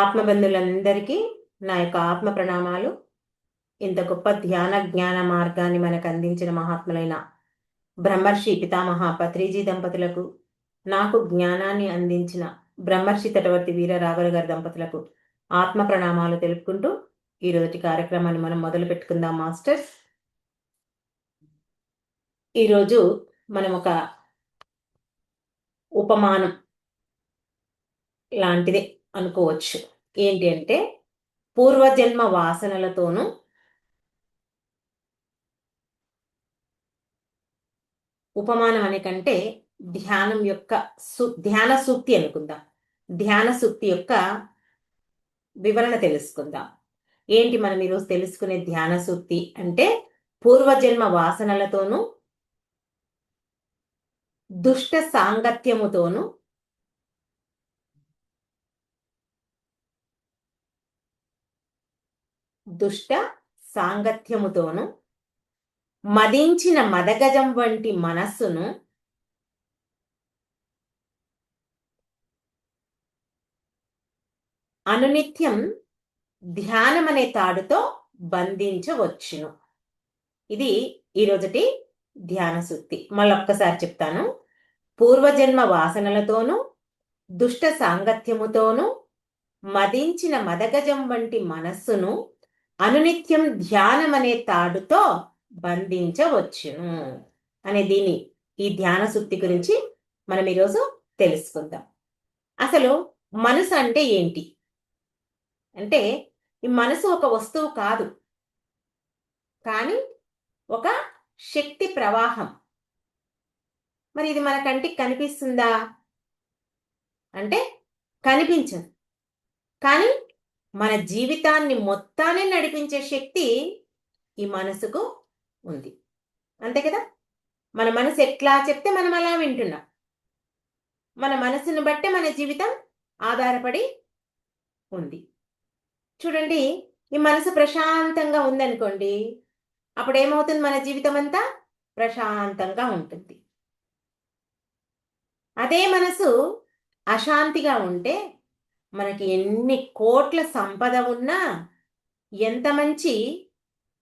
ఆత్మబంధువులందరికీ నా యొక్క ఆత్మ ప్రణామాలు. ఇంత గొప్ప ధ్యాన జ్ఞాన మార్గాన్ని మనకు అందించిన మహాత్ములైన బ్రహ్మర్షి పితామహ పత్రిజీ దంపతులకు, నాకు జ్ఞానాన్ని అందించిన బ్రహ్మర్షి తటవర్తి వీర రాఘవ గారి దంపతులకు ఆత్మ ప్రణామాలు తెలుపుకుంటూ ఈరోజు కార్యక్రమాన్ని మనం మొదలు పెట్టుకుందాం మాస్టర్స్. ఈరోజు మనం ఒక ఉపమానం లాంటిదే అనుకోవచ్చు. ఏంటి అంటే, పూర్వజన్మ వాసనలతోనూ ఉపమానం అనే కంటే ధ్యానం యొక్క ధ్యాన సూక్తి అనుకుందాం. ధ్యాన సూక్తి యొక్క వివరణ తెలుసుకుందాం. ఏంటి మనం ఈరోజు తెలుసుకునే ధ్యాన సూక్తి అంటే, పూర్వజన్మ వాసనలతోనూ దుష్ట సాంగత్యముతోనూ మదించిన మదగజం వంటి మనస్సును అనునిత్యం ధ్యానమనే తాడుతో బంధించవచ్చును. ఇది ఈరోజుటి ధ్యాన సూక్తి. మళ్ళొక్కసారి చెప్తాను. పూర్వజన్మ వాసనలతోనూ దుష్ట సాంగత్యముతోనూ మదించిన మదగజం వంటి మనస్సును అనునిత్యం ధ్యానమనే తాడుతో బంధించవచ్చును అనే ఈ ధ్యాన సూక్తి గురించి మనం ఈరోజు తెలుసుకుందాం. అసలు మనసు అంటే ఏంటి అంటే, ఈ మనసు ఒక వస్తువు కాదు, కానీ ఒక శక్తి ప్రవాహం. మరి ఇది మన కంటికి కనిపిస్తుందా అంటే కనిపించదు. కానీ మన జీవితాన్ని మొత్తాన్ని నడిపించే శక్తి ఈ మనసుకు ఉంది. అంతే కదా? మన మనసు ఎట్లా చెప్తే మనం అలా వింటున్నాం. మన మనసును బట్టే మన జీవితం ఆధారపడి ఉంది. చూడండి, ఈ మనసు ప్రశాంతంగా ఉందనుకోండి, అప్పుడు ఏమవుతుంది? మన జీవితం అంతా ప్రశాంతంగా ఉంటుంది. అదే మనసు అశాంతిగా ఉంటే, మనకి ఎన్ని కోట్ల సంపద ఉన్నా, ఎంత మంచి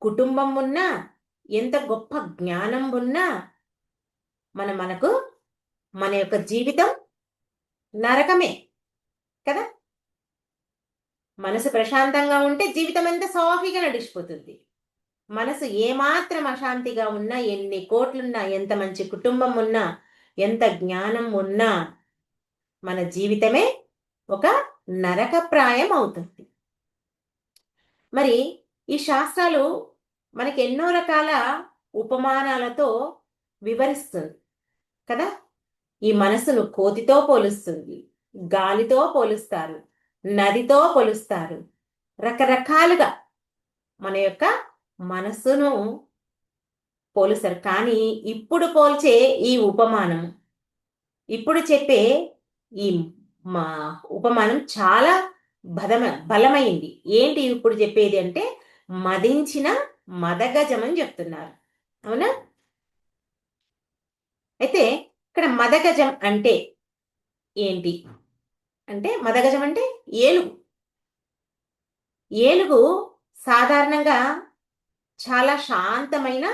కుటుంబం ఉన్నా, ఎంత గొప్ప జ్ఞానం ఉన్నా, మనకు మన యొక్క జీవితం నరకమే కదా? మనసు ప్రశాంతంగా ఉంటే జీవితం అంతా సాఫీగా నడిచిపోతుంది. మనసు ఏమాత్రం అశాంతిగా ఉన్నా, ఎన్ని కోట్లున్నా, ఎంత మంచి కుటుంబం ఉన్నా, ఎంత జ్ఞానం ఉన్నా, మన జీవితమే ఒక నరకప్రాయం అవుతుంది. మరి ఈ శాస్త్రాలు మనకి ఎన్నో రకాల ఉపమానాలతో వివరిస్తుంది కదా? ఈ మనసును కోతితో పోలుస్తుంది, గాలితో పోలుస్తారు, నదితో పోలుస్తారు. రకరకాలుగా మన యొక్క మనస్సును పోలుస్తారు. కానీ ఇప్పుడు పోల్చే ఈ ఉపమానం, ఇప్పుడు చెప్పే ఈ మా ఉపమానం చాలా బలమైంది. ఏంటి ఇప్పుడు చెప్పేది అంటే, మదించిన మదగజం అని చెప్తున్నారు. అవునా? అయితే ఇక్కడ మదగజం అంటే ఏంటి అంటే, మదగజం అంటే ఏనుగు. ఏనుగు సాధారణంగా చాలా శాంతమైన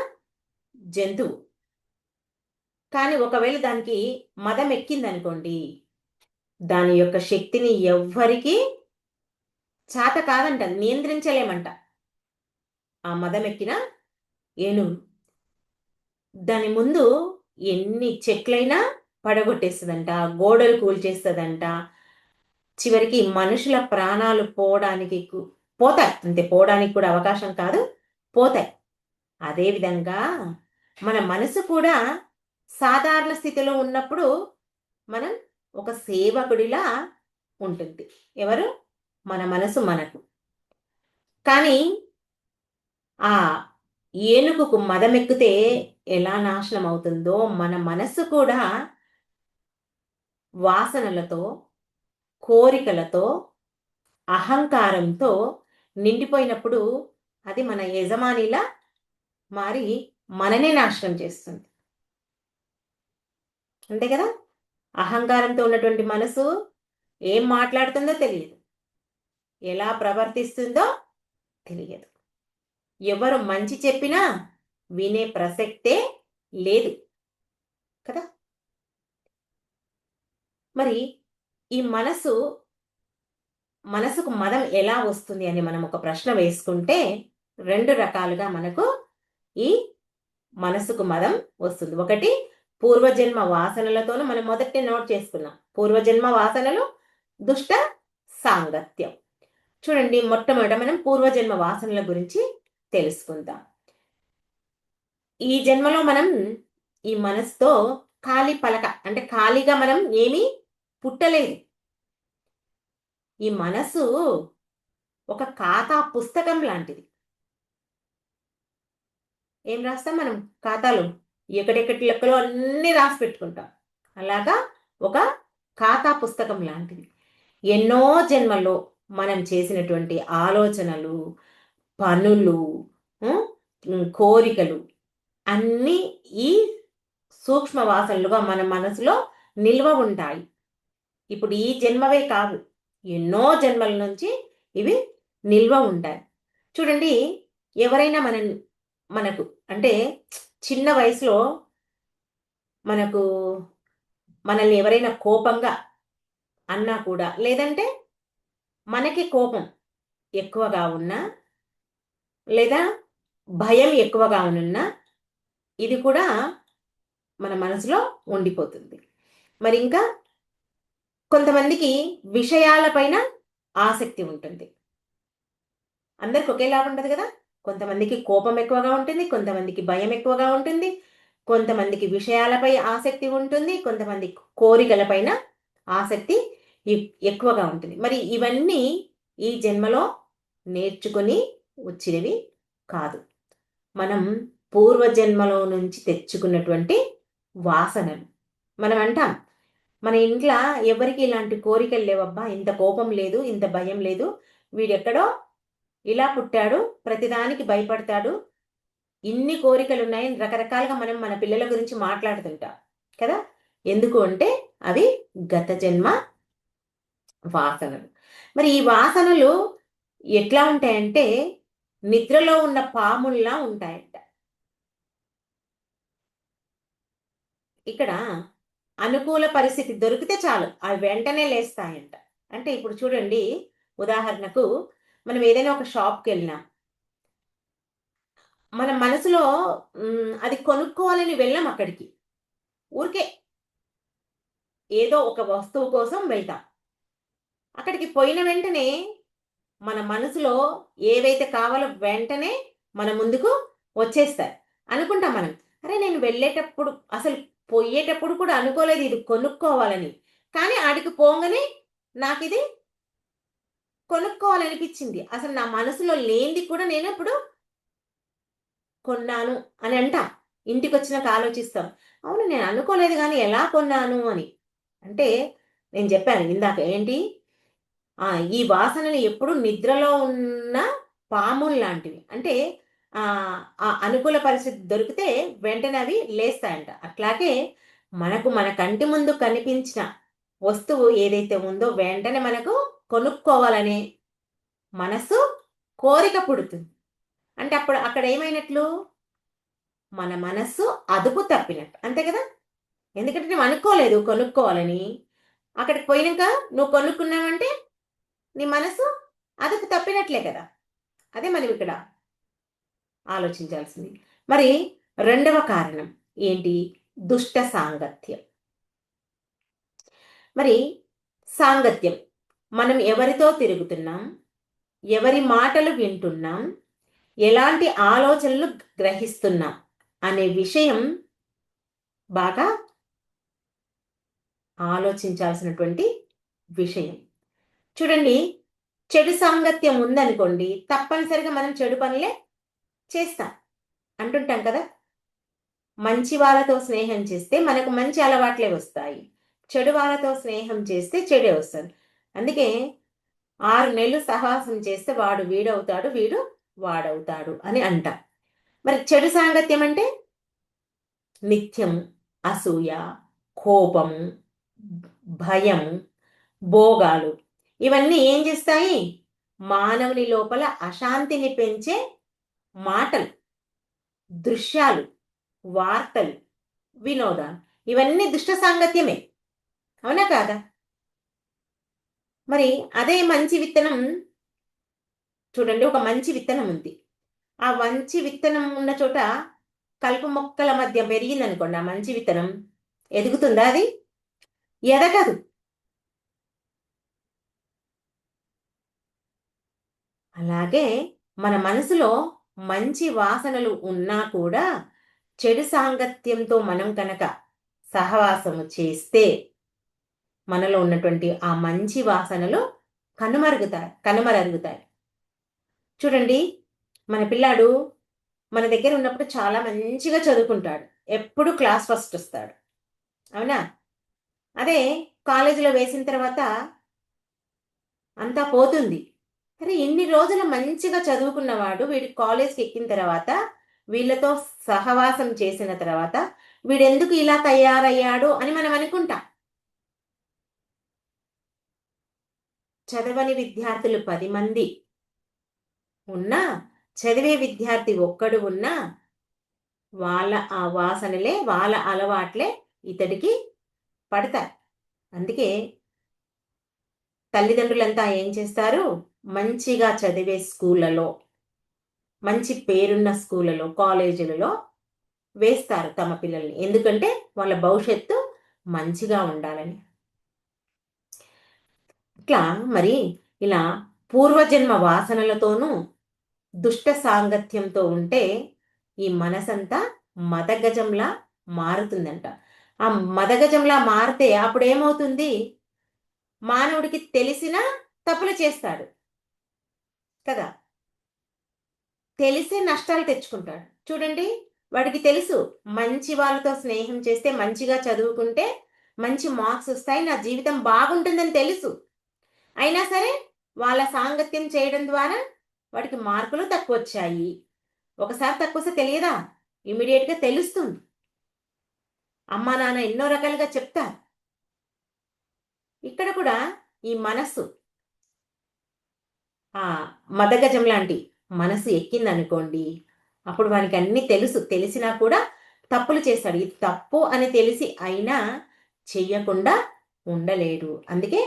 జంతువు. కానీ ఒకవేళ దానికి మదం ఎక్కిందనుకోండి, దాని యొక్క శక్తిని ఎవ్వరికీ చేత కాదంట, నియంత్రించలేమంట. ఆ మదం ఎక్కిన ఏనుగు దాని ముందు ఎన్ని చెట్లైనా పడగొట్టేస్తుందంట, గోడలు కూల్చేస్తుందంట. చివరికి మనుషుల ప్రాణాలు పోతాయి. అంతే, పోవడానికి కూడా అవకాశం కాదు, పోతాయి. అదేవిధంగా మన మనసు కూడా సాధారణ స్థితిలో ఉన్నప్పుడు మనం ఒక సేవకుడిలా ఉంటుంది. ఎవరు? మన మనసు మనకు. కానీ ఆ ఏనుగుకు మదమెక్కితే ఎలా నాశనం అవుతుందో, మన మనస్సు కూడా వాసనలతో, కోరికలతో, అహంకారంతో నిండిపోయినప్పుడు అది మన యజమానిలా మారి మననే నాశనం చేస్తుంది. అంతే కదా? అహంకారంతో ఉన్నటువంటి మనసు ఏం మాట్లాడుతుందో తెలియదు. ఎలా ప్రవర్తిస్తుందో తెలియదు. ఎవరు మంచి చెప్పినా వినే ప్రసక్తే లేదు కదా. మరి ఈ మనసుకు మదం ఎలా వస్తుంది అని మనం ఒక ప్రశ్న వేసుకుంటే 2 రకాలుగా మనకు ఈ మనసుకు మదం వస్తుంది. ఒకటి పూర్వజన్మ వాసనలతోనూ మనం మొదటి నోట్ చేసుకున్నాం. పూర్వజన్మ వాసనలు, దుష్ట సాంగత్యం. చూడండి, మొట్టమొదట మనం పూర్వజన్మ వాసనల గురించి తెలుసుకుందాం. ఈ జన్మలో మనం ఈ మనసుతో ఖాళీ పలక అంటే ఖాళీగా మనం ఏమీ పుట్టలేదు. ఈ మనసు ఒక ఖాతా పుస్తకం లాంటిది. ఏం రాస్తాం మనం ఖాతాలు? ఎక్కడెక్కడి లెక్కలు అన్నీ రాసి పెట్టుకుంటాం. అలాగా ఒక ఖాతా పుస్తకం లాంటిది. ఎన్నో జన్మల్లో మనం చేసినటువంటి ఆలోచనలు, పనులు, కోరికలు అన్నీ ఈ సూక్ష్మ వాసనలుగా మన మనసులో నిల్వ ఉంటాయి. ఇప్పుడు ఈ జన్మవే కాదు, ఎన్నో జన్మల నుంచి ఇవి నిల్వ ఉంటాయి. చూడండి, ఎవరైనా మనకు అంటే చిన్న వయసులో మనల్ని ఎవరైనా కోపంగా అన్నా కూడా, లేదంటే మనకి కోపం ఎక్కువగా ఉన్నా, లేదా భయం ఎక్కువగా ఉన్నా, ఇది కూడా మన మనసులో ఉండిపోతుంది. మరి ఇంకా కొంతమందికి విషయాలపైన ఆసక్తి ఉంటుంది. అందరికి ఒకేలా ఉండదు కదా. కొంతమందికి కోపం ఎక్కువగా ఉంటుంది, కొంతమందికి భయం ఎక్కువగా ఉంటుంది, కొంతమందికి విషయాలపై ఆసక్తి ఉంటుంది, కొంతమంది కోరికలపైన ఆసక్తి ఎక్కువగా ఉంటుంది. మరి ఇవన్నీ ఈ జన్మలో నేర్చుకొని వచ్చినవి కాదు. మనం పూర్వజన్మలో నుంచి తెచ్చుకున్నటువంటి వాసనలు. మనం అంటాం, మన ఇంట్లో ఎవరికి ఇలాంటి కోరికలు లేవబ్బా, ఇంత కోపం లేదు, ఇంత భయం లేదు, వీడెక్కడో ఇలా పుట్టాడు, ప్రతిదానికి భయపడతాడు, ఇన్ని కోరికలు ఉన్నాయని రకరకాలుగా మనం మన పిల్లల గురించి మాట్లాడుతుంటాం కదా. ఎందుకు అంటే అవి గత జన్మ వాసనలు. మరి ఈ వాసనలు ఎట్లా ఉంటాయంటే నిద్రలో ఉన్న పాముల్లా ఉంటాయంట. ఇక్కడ అనుకూల పరిస్థితి దొరికితే చాలు అవి వెంటనే లేస్తాయంట. అంటే ఇప్పుడు చూడండి, ఉదాహరణకు మనం ఏదైనా ఒక షాప్కి వెళ్ళినాం, మన మనసులో అది కొనుక్కోవాలని వెళ్ళాం అక్కడికి. ఊరికే ఏదో ఒక వస్తువు కోసం వెళ్తాం. అక్కడికి పోయిన వెంటనే మన మనసులో ఏవైతే కావాలో వెంటనే మన ముందుకు వచ్చేస్తాయి. అనుకుంటాం మనం, అరే నేను వెళ్ళేటప్పుడు అసలు పోయేటప్పుడు కూడా అనుకోలేదు ఇది కొనుక్కోవాలని, కానీ ఆడికి పోగానే నాకు ఇది కొనుక్కోవాలనిపించింది. అసలు నా మనసులో లేనిది కూడా నేను ఇప్పుడు కొన్నాను అని అంటాం. ఇంటికి వచ్చినాక ఆలోచిస్తాం, అవును నేను అనుకోలేదు కానీ ఎలా కొన్నాను అని. అంటే నేను చెప్పాను ఇందాక ఏంటి, ఈ వాసనలు ఎప్పుడు నిద్రలో ఉన్న పాములు లాంటివి. అంటే ఆ అనుకూల పరిస్థితి దొరికితే వెంటనే అవి లేస్తాయంట. అట్లాగే మనకు మన కంటి ముందు కనిపించిన వస్తువు ఏదైతే ఉందో వెంటనే మనకు కొనుక్కోవాలనే మనసు కోరిక పుడుతుంది. అంటే అప్పుడు అక్కడ ఏమైనట్లు, మన మనస్సు అదుపు తప్పినట్టు, అంతే కదా. ఎందుకంటే నువ్వు అనుకోలేదు కొనుక్కోవాలని, అక్కడికి పోయినాక నువ్వు కొనుక్కున్నావంటే నీ మనసు అదుపు తప్పినట్లే కదా. అదే మనం ఇక్కడ ఆలోచించాల్సింది. మరి రెండవ కారణం ఏంటి? దుష్ట సాంగత్యం. మరి సాంగత్యం, మనం ఎవరితో తిరుగుతున్నాం, ఎవరి మాటలు వింటున్నాం, ఎలాంటి ఆలోచనలు గ్రహిస్తున్నాం అనే విషయం బాగా ఆలోచించాల్సినటువంటి విషయం. చూడండి, చెడు సాంగత్యం ఉందనుకోండి, తప్పనిసరిగా మనం చెడు పనులే చేస్తాం. అంటుంటాం కదా, మంచి వాళ్ళతో స్నేహం చేస్తే మనకు మంచి అలవాట్లే వస్తాయి, చెడు వాళ్ళతో స్నేహం చేస్తే చెడే వస్తుంది. అందుకే 6 నెలలు సహవాసం చేస్తే వాడు వీడవుతాడు, వీడు వాడవుతాడు అని అంటాం. మరి చెడు సాంగత్యం అంటే నిత్యం అసూయ, కోపము, భయం, భోగాలు, ఇవన్నీ ఏం చేస్తాయి? మానవుని లోపల అశాంతిని పెంచే మాటలు, దృశ్యాలు, వార్తలు, వినోదాలు, ఇవన్నీ దుష్ట సాంగత్యమే. అవునా కాదా? మరి అదే మంచి విత్తనం చూడండి, ఒక మంచి విత్తనం ఉంది. ఆ మంచి విత్తనం ఉన్న చోట కలుపు మొక్కల మధ్య పెరిగిందనుకోండి, ఆ మంచి విత్తనం ఎదుగుతుందా? అది ఎదగదు. అలాగే మన మనసులో మంచి వాసనలు ఉన్నా కూడా చెడు సాంగత్యంతో మనం కనుక సహవాసము చేస్తే మనలో ఉన్నటువంటి ఆ మంచి వాసనలు కనుమరుగుతాయి. చూడండి, మన పిల్లాడు మన దగ్గర ఉన్నప్పుడు చాలా మంచిగా చదువుకుంటాడు, ఎప్పుడు క్లాస్ ఫస్ట్ వస్తాడు. అవునా? అదే కాలేజీలో వేసిన తర్వాత అంతా పోతుంది. అరే, ఇన్ని రోజులు మంచిగా చదువుకున్నవాడు వీడి కాలేజ్కి ఎక్కిన తర్వాత, వీళ్ళతో సహవాసం చేసిన తర్వాత వీడెందుకు ఇలా తయారయ్యాడు అని మనం అనుకుంటాం. చదవని విద్యార్థులు 10 మంది ఉన్నా, చదివే విద్యార్థి ఒక్కడు ఉన్నా, వాళ్ళ ఆ వాసనలే, వాళ్ళ అలవాట్లే ఇతడికి పడతాయి. అందుకే తల్లిదండ్రులంతా ఏం చేస్తారు? మంచిగా చదివే స్కూళ్ళలో, మంచి పేరున్న స్కూళ్ళలో, కాలేజీలలో వేస్తారు తమ పిల్లల్ని. ఎందుకంటే వాళ్ళ భవిష్యత్తు మంచిగా ఉండాలని. ఇట్లా మరి ఇలా పూర్వజన్మ వాసనలతోనూ దుష్ట సాంగత్యంతో ఉంటే ఈ మనసంతా మదగజంలా మారుతుందంట. ఆ మదగజంలా మారితే అప్పుడేమవుతుంది? మానవుడికి తెలిసినా తప్పులు చేస్తాడు కదా, తెలిసే నష్టాలు తెచ్చుకుంటాడు. చూడండి, వాడికి తెలుసు మంచి వాళ్ళతో స్నేహం చేస్తే, మంచిగా చదువుకుంటే మంచి మార్క్స్ వస్తాయి, నా జీవితం బాగుంటుందని తెలుసు. అయినా సరే వాళ్ళ సాంగత్యం చేయడం ద్వారా వాడికి మార్కులు తక్కువ వచ్చాయి. ఒకసారి తక్కువ వస్తే తెలియదా? ఇమీడియట్గా తెలుస్తుంది. అమ్మా నాన్న ఎన్నో రకాలుగా చెప్తారు. ఇక్కడ కూడా ఈ మనస్సు, ఆ మదగజం లాంటి మనసు ఎక్కిందనుకోండి, అప్పుడు వానికి అన్ని తెలుసు. తెలిసినా కూడా తప్పులు చేస్తాడు. ఇది తప్పు అని తెలిసి అయినా చెయ్యకుండా ఉండలేడు. అందుకే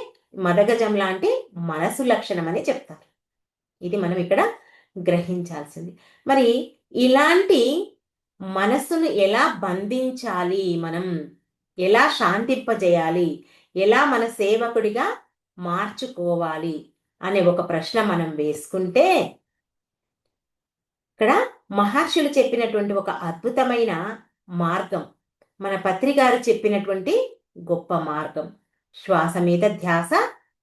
మదగజం లాంటి మనసు లక్షణం అని చెప్తారు. ఇది మనం ఇక్కడ గ్రహించాల్సింది. మరి ఇలాంటి మనస్సును ఎలా బంధించాలి, మనం ఎలా శాంతింపజేయాలి, ఎలా మన సేవకుడిగా మార్చుకోవాలి అనే ఒక ప్రశ్న మనం వేసుకుంటే, ఇక్కడ మహర్షులు చెప్పినటువంటి ఒక అద్భుతమైన మార్గం, మన పత్రికారు చెప్పినటువంటి గొప్ప మార్గం, శ్వాస మీద ధ్యాస,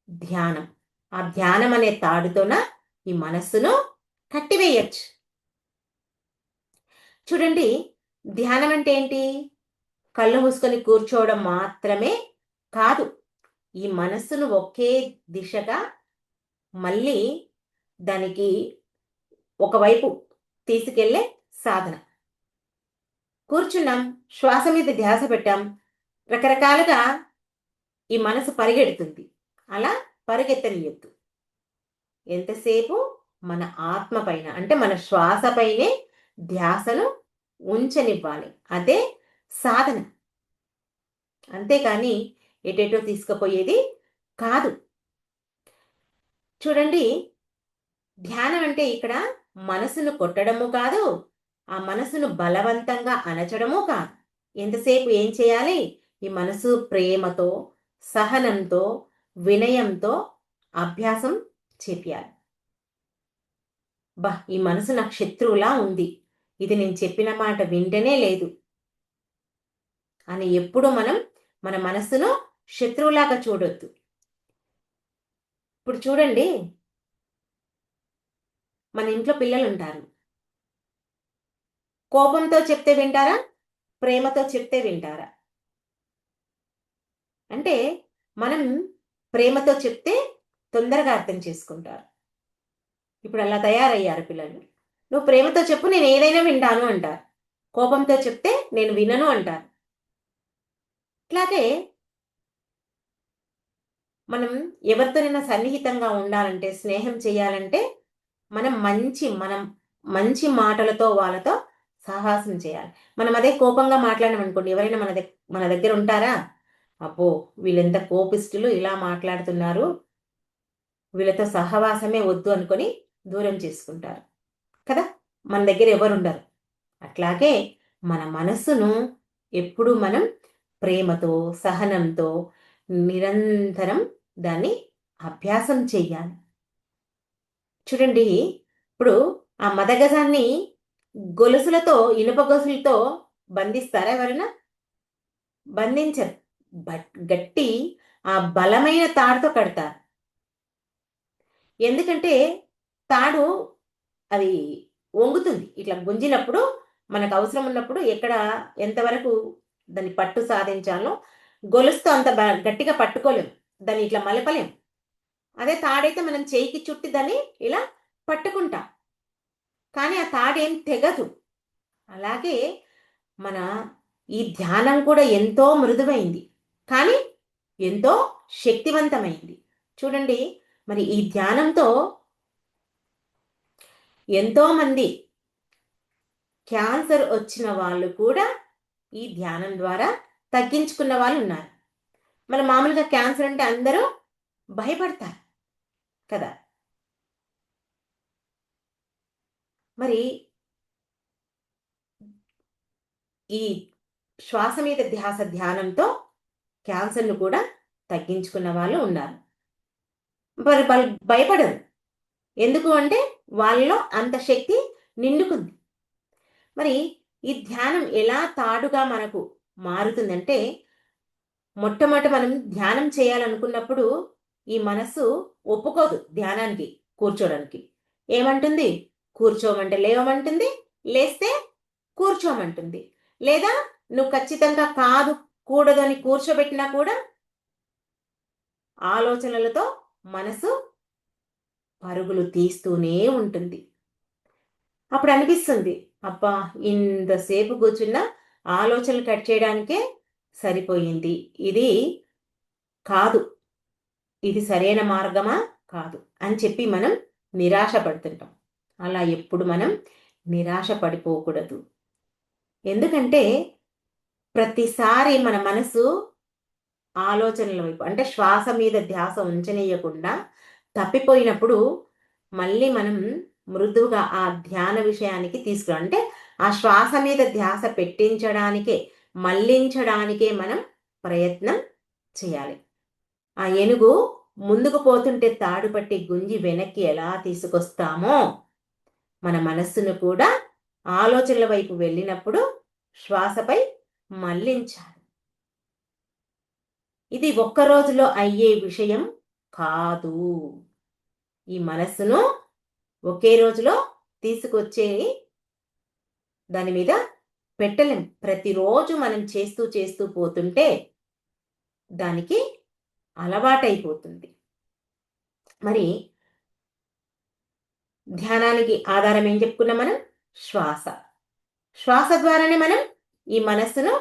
ధ్యానం. ఆ ధ్యానం అనే తాడుతోన ఈ మనస్సును కట్టివేయచ్చు. చూడండి, ధ్యానం అంటే ఏంటి? కళ్ళు మూసుకొని కూర్చోవడం మాత్రమే కాదు. ఈ మనస్సును ఒకే దిశగా మళ్ళీ దానికి ఒకవైపు తీసుకెళ్లే సాధన. కూర్చున్నాం, శ్వాస మీద ధ్యాస పెట్టాం, రకరకాలుగా ఈ మనసు పరిగెడుతుంది. అలా పరిగెత్తనీయొద్దు. ఎంతసేపు మన ఆత్మ పైన, అంటే మన శ్వాస పైనే ధ్యాసను ఉంచనివ్వాలి. అదే సాధన. అంతేకాని ఎటేటో తీసుకుపోయేది కాదు. చూడండి, ధ్యానం అంటే ఇక్కడ మనసును కొట్టడము కాదు, ఆ మనసును బలవంతంగా అణచడము కాదు. ఎంతసేపు ఏం చేయాలి? ఈ మనసు ప్రేమతో, సహనంతో, వినయంతో అభ్యాసం చేపియాలి. ఈ మనసు నాకు శత్రువులా ఉంది, ఇది నేను చెప్పిన మాట వింటనే లేదు అని ఎప్పుడు మనం మన మనస్సును శత్రువులాగా చూడొద్దు. ఇప్పుడు చూడండి, మన ఇంట్లో పిల్లలు ఉంటారు. కోపంతో చెప్తే వింటారా? ప్రేమతో చెప్తే వింటారా? అంటే మనం ప్రేమతో చెప్తే తొందరగా అర్థం చేసుకుంటారు. ఇప్పుడు అలా తయారయ్యారు పిల్లలు. నువ్వు ప్రేమతో చెప్పు, నేను ఏదైనా వింటాను అంటారు. కోపంతో చెప్తే నేను వినను అంటారు. ఇట్లాగే మనం ఎవరితోనైనా సన్నిహితంగా ఉండాలంటే, స్నేహం చేయాలంటే మనం మంచి మాటలతో వాళ్ళతో సాహసం చేయాలి. మనం అదే కోపంగా మాట్లాడామనుకోండి, ఎవరైనా మన దగ్గర ఉంటారా? అబ్బో! వీళ్ళెంత కోపిష్ఠులు, ఇలా మాట్లాడుతున్నారు, వీళ్ళతో సహవాసమే వద్దు అనుకొని దూరం చేసుకుంటారు కదా! మన దగ్గర ఎవరుండరు. అట్లాగే మన మనస్సును ఎప్పుడూ మనం ప్రేమతో, సహనంతో నిరంతరం దాన్ని అభ్యాసం చెయ్యాలి. చూడండి, ఇప్పుడు ఆ మదగజాన్ని గొలుసులతో, ఇనుప గొలుసులతో బంధిస్తారా ఎవరైనా? బంధించరు. గట్టి ఆ బలమైన తాడుతో కడతారు. ఎందుకంటే తాడు అది వంగుతుంది. ఇట్లా గుంజినప్పుడు మనకు అవసరం ఉన్నప్పుడు ఎంతవరకు దాన్ని పట్టు సాధించాలో గొలుసుతో అంత గట్టిగా పట్టుకోలేం. దాన్ని ఇట్లా మలపలేం. అదే తాడైతే మనం చేయికి చుట్టి దాన్ని ఇలా పట్టుకుంటాం. కానీ ఆ తాడేం తెగదు. అలాగే మన ఈ ధ్యానం కూడా ఎంతో మృదువైంది. కానీ ఎంతో శక్తివంతమైంది. చూడండి, మరి ఈ ధ్యానంతో ఎంతోమంది క్యాన్సర్ వచ్చిన వాళ్ళు కూడా ఈ ధ్యానం ద్వారా తగ్గించుకున్న వాళ్ళు ఉన్నారు. మన మామూలుగా క్యాన్సర్ అంటే అందరూ భయపడతారు కదా! మరి ఈ శ్వాస మీద ధ్యాస ధ్యానంతో క్యాన్సర్‌ను కూడా తగ్గించుకున్న వాళ్ళు ఉన్నారు. మరి భయపడరు. ఎందుకు అంటే వాళ్ళలో అంత శక్తి నిండుకుంది. మరి ఈ ధ్యానం ఎలా తాడుగా మనకు మారుతుందంటే, మొట్టమొదట మనం ధ్యానం చేయాలనుకున్నప్పుడు ఈ మనస్సు ఒప్పుకోదు ధ్యానానికి కూర్చోడానికి. ఏమంటుంది? కూర్చోమంటే లేవమంటుంది, లేస్తే కూర్చోమంటుంది. లేదా నువ్వు ఖచ్చితంగా కాదు, కూడదు అని కూర్చోబెట్టినా కూడా ఆలోచనలతో మనసు పరుగులు తీస్తూనే ఉంటుంది. అప్పుడు అనిపిస్తుంది, అబ్బా! ఇంతసేపు కూర్చున్నా ఆలోచనలు కట్ చేయడానికే సరిపోయింది. ఇది కాదు. ఇది సరైన మార్గమా? కాదు. అని చెప్పి మనం నిరాశ పడుతుంటాం. అలా ఎప్పుడు మనం నిరాశ పడిపోకూడదు. ఎందుకంటే ప్రతిసారి మన మనసు ఆలోచనల వైపు అంటే శ్వాస మీద ధ్యాస ఉంచనీయకుండా తప్పిపోయినప్పుడు మళ్ళీ మనం మృదువుగా ఆ ధ్యాన విషయానికి అంటే ఆ శ్వాస మీద ధ్యాస పెట్టించడానికే, మళ్ళించడానికే మనం ప్రయత్నం చేయాలి. ఆ ఏనుగు ముందుకు పోతుంటే తాడు పట్టి గుంజి వెనక్కి ఎలా తీసుకొస్తామో, మన మనస్సును కూడా ఆలోచనల వైపు వెళ్ళినప్పుడు శ్వాసపై మళ్ళించాలి. ఇది ఒక్క రోజులో అయ్యే విషయం కాదు. ఈ మనస్సును ఒకే రోజులో తీసుకొచ్చే దాని మీద పెట్టలేం. ప్రతిరోజు మనం చేస్తూ చేస్తూ పోతుంటే దానికి అలవాటైపోతుంది. మరి ధ్యానానికి ఆధారం ఏం చెప్పుకున్నాం మనం? శ్వాస. శ్వాస ద్వారానే మనం ఈ మనస్సును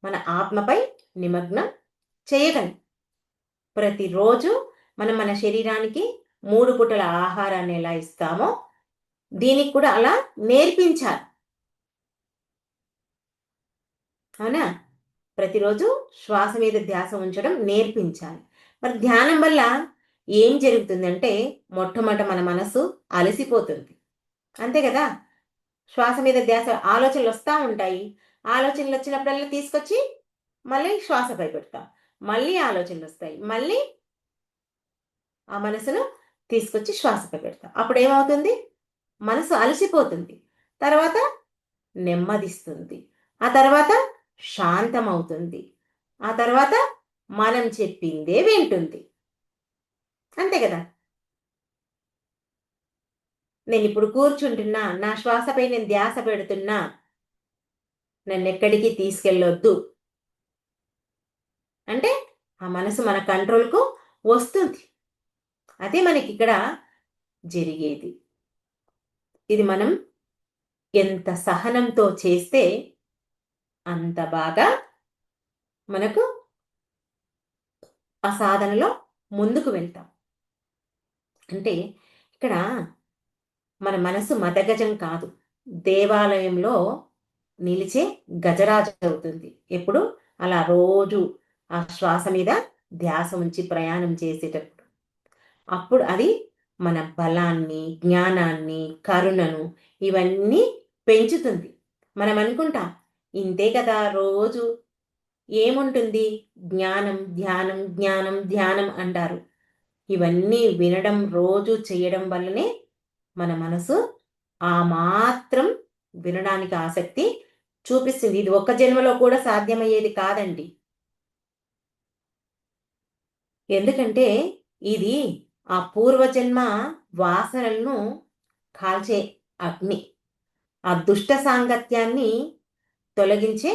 మన ఆత్మపై నిమగ్నం చేయగలం. ప్రతిరోజు మనం మన శరీరానికి 3 పూటల ఆహారాన్ని ఎలా ఇస్తామో దీనికి కూడా అలా నేర్పించాలి. అవునా? ప్రతిరోజు శ్వాస మీద ధ్యాస ఉంచడం నేర్పించాలి. మరి ధ్యానం వల్ల ఏం జరుగుతుందంటే మొట్టమొదట మన మనసు అలసిపోతుంది. అంతే కదా! శ్వాస మీద ధ్యాస ఆలోచనలు వస్తా ఉంటాయి. ఆలోచనలు వచ్చినప్పుడల్లా తీసుకొచ్చి మళ్ళీ శ్వాసపై పెడతాం. మళ్ళీ ఆలోచనలొస్తాయి. మళ్ళీ ఆ మనసును తీసుకొచ్చి శ్వాసపై పెడతాం. అప్పుడేమవుతుంది? మనసు అలసిపోతుంది. తర్వాత నెమ్మదిస్తుంది. ఆ తర్వాత శాంతమవుతుంది. ఆ తర్వాత మనం చెప్పిందే వింటుంది. అంతే కదా! నేనిప్పుడు కూర్చుంటున్నా. నా శ్వాసపై నేను ధ్యాస పెడుతున్నా. నన్నెక్కడికి తీసుకెళ్ళొద్దు. అంటే ఆ మనసు మన కంట్రోల్‌కు వస్తుంది. అదే మనకిక్కడ జరిగేది. ఇది మనం ఎంత సహనంతో చేస్తే అంత బాగా మనకు ఆ సాధనలో ముందుకు వెళ్తాం. అంటే ఇక్కడ మన మనసు మదగజం కాదు, దేవాలయంలో నిలిచే గజరాజు అవుతుంది. ఎప్పుడు అలా రోజు ఆ శ్వాస మీద ధ్యాస ఉంచి ప్రయాణం చేసేటప్పుడు అప్పుడు అది మన బలాన్ని, జ్ఞానాన్ని, కరుణను ఇవన్నీ పెంచుతుంది. మనం అనుకుంటాం ఇంతే కదా రోజు ఏముంటుంది, జ్ఞానం ధ్యానం జ్ఞానం ధ్యానం అంటారు. ఇవన్నీ వినడం రోజు చేయడం వల్లనే మన మనసు ఆ మాత్రం వినడానికి ఆసక్తి చూపిస్తుంది. ఇది ఒక్క జన్మలో కూడా సాధ్యమయ్యేది కాదండి. ఎందుకంటే ఇది ఆ పూర్వజన్మ వాసనలను కాల్చే అగ్ని, ఆ దుష్ట సాంగత్యాన్ని తొలగించే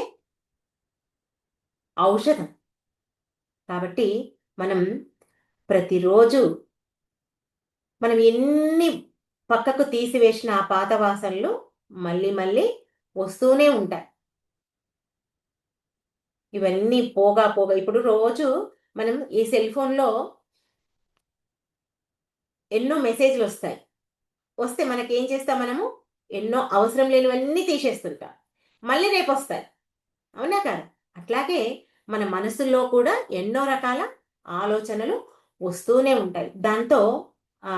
ఔషధం. కాబట్టి మనం ప్రతిరోజు మనం ఎన్ని పక్కకు తీసివేసిన ఆ పాత వాసనలు మళ్ళీ మళ్ళీ వస్తూనే ఉంటాయి. ఇవన్నీ పోగా పోగా ఇప్పుడు రోజు మనం ఈ సెల్ ఫోన్లో ఎన్నో మెసేజ్లు వస్తాయి. వస్తే మనకేం చేస్తాం, మనము ఎన్నో అవసరం లేనివన్నీ తీసేస్తుంటాం. మళ్ళీ రేపు వస్తాయి, అవునా కాదా? అట్లాగే మన మనసుల్లో కూడా ఎన్నో రకాల ఆలోచనలు వస్తూనే ఉంటాయి. దాంతో ఆ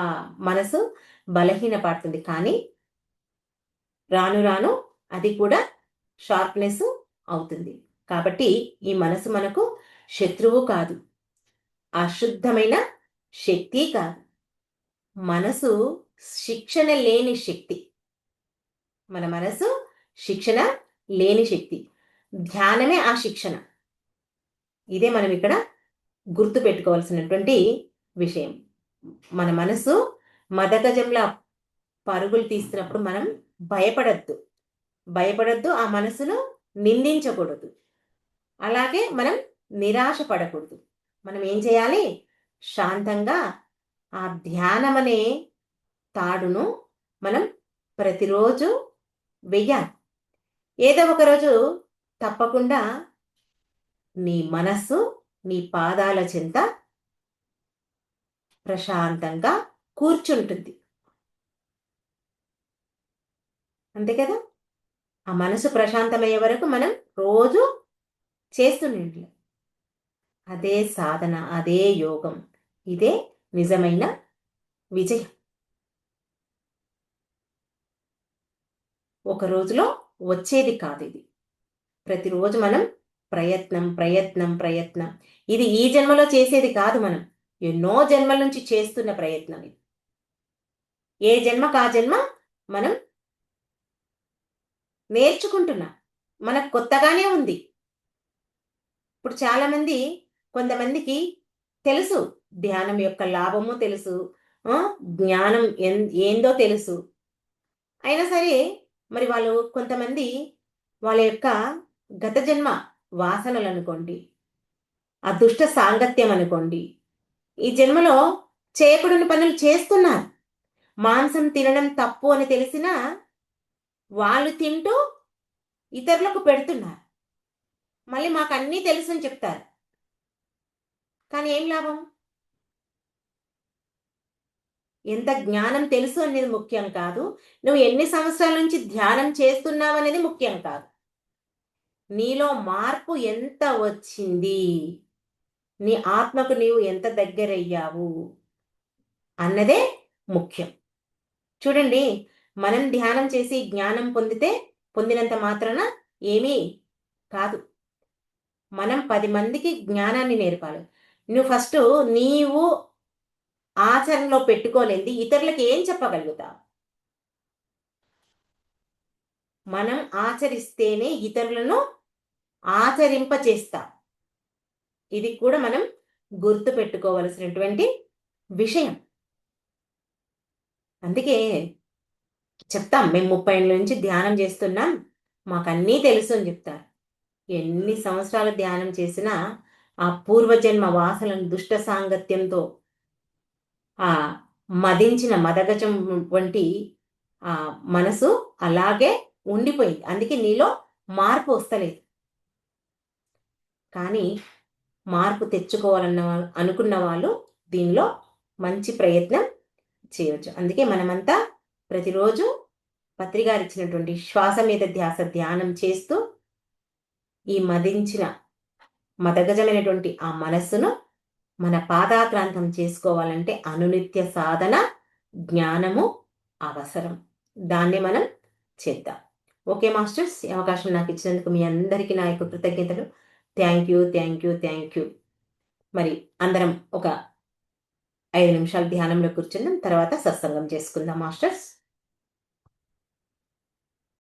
మనసు బలహీనపడుతుంది. కానీ రాను రాను అది కూడా షార్ప్నెస్ అవుతుంది. కాబట్టి ఈ మనసు మనకు శత్రువు కాదు, అశుద్ధమైన శక్తి కాదు. మనసు శిక్షణ లేని శక్తి. మన మనసు శిక్షణ లేని శక్తి. ధ్యానమే ఆ శిక్షణ. ఇదే మనం ఇక్కడ గుర్తు పెట్టుకోవాల్సినటువంటి విషయం. మన మనసు మదగజంలా పరుగులు తీస్తున్నప్పుడు మనం భయపడద్దు, ఆ మనసును నిందించకూడదు. అలాగే మనం నిరాశ పడకూడదు. మనం ఏం చేయాలి, శాంతంగా ఆ ధ్యానం అనే తాడును మనం ప్రతిరోజు వెయ్యాలి. ఏదో ఒక రోజు తప్పకుండా నీ మనస్సు నీ పాదాల చెంత ప్రశాంతంగా కూర్చుంటుంది. అంతే కదా? ఆ మనసు ప్రశాంతమయ్యే వరకు మనం రోజు చేస్తుండే అదే సాధన, అదే యోగం. ఇదే నిజమైన విజయం. ఒక రోజులో వచ్చేది కాదు ఇది. ప్రతిరోజు మనం ప్రయత్నం ప్రయత్నం ప్రయత్నం. ఇది ఈ జన్మలో చేసేది కాదు, మనం ఎన్నో జన్మల నుంచి చేస్తున్న ప్రయత్నం ఇది. ఏ జన్మకు ఆ జన్మ మనం నేర్చుకుంటున్నాం. మనకు కొత్తగానే ఉంది. ఇప్పుడు చాలామంది, కొంతమందికి తెలుసు ధ్యానం యొక్క లాభము తెలుసు, జ్ఞానం ఏందో తెలుసు. అయినా సరే మరి వాళ్ళు కొంతమంది వాళ్ళ యొక్క గత జన్మ వాసనలు అనుకోండి, అదృష్ట సాంగత్యం అనుకోండి, ఈ జన్మలో చేయకూడని పనులు చేస్తున్నారు. మాంసం తినడం తప్పు అని తెలిసినా వాళ్ళు తింటూ ఇతరులకు పెడుతున్నారు. మళ్ళీ మాకు అన్నీ తెలుసు అని చెప్తారు. కానీ ఏం లాభం? ఎంత జ్ఞానం తెలుసు అనేది ముఖ్యం కాదు, నువ్వు ఎన్ని సంవత్సరాల నుంచి ధ్యానం చేస్తున్నావు అనేది ముఖ్యం కాదు. నీలో మార్పు ఎంత వచ్చింది, నీ ఆత్మకు నీవు ఎంత దగ్గరయ్యావు అన్నదే ముఖ్యం. చూడండి, మనం ధ్యానం చేసి జ్ఞానం పొందినంత మాత్రాన ఏమీ కాదు. మనం 10 మందికి జ్ఞానాన్ని నేర్పాలి. నువ్వు ఫస్ట్ నీవు ఆచరణలో పెట్టుకోలేంది ఇతరులకు ఏం చెప్పగలుగుతావు? మనం ఆచరిస్తేనే ఇతరులను ఆచరింపచేస్తాం. ఇది కూడా మనం గుర్తు పెట్టుకోవలసినటువంటి విషయం. అందుకే చెప్తాం, మేము 30 ఏళ్ళ నుంచి ధ్యానం చేస్తున్నాం, మాకన్నీ తెలుసు అని చెప్తారు. ఎన్ని సంవత్సరాలు ధ్యానం చేసినా ఆ పూర్వజన్మ వాసనలను దుష్ట సాంగత్యంతో ఆ మదించిన మదగజం వంటి ఆ మనసు అలాగే ఉండిపోయింది. అందుకే నీలో మార్పు వస్తలేదు. కానీ మార్పు తెచ్చుకోవాలన్న అనుకున్న వాళ్ళు దీనిలో మంచి ప్రయత్నం చేయవచ్చు. అందుకే మనమంతా ప్రతిరోజు పత్రిగారు ఇచ్చినటువంటి శ్వాస మీద ధ్యాస ధ్యానం చేస్తూ ఈ మదగజమైనటువంటి ఆ మనస్సును మన పాదాక్రాంతం చేసుకోవాలంటే అనునిత్య సాధన జ్ఞానము అవసరం. దాన్ని మనం చేద్దాం. ఓకే మాస్టర్స్, ఈ అవకాశం నాకు ఇచ్చినందుకు మీ అందరికీ నా యొక్క కృతజ్ఞతలు. Thank you. మరి అందరం ఒక 5 నిమిషాలు ధ్యానంలో కూర్చుందాం, తర్వాత సత్సంగం చేసుకుందాం మాస్టర్స్.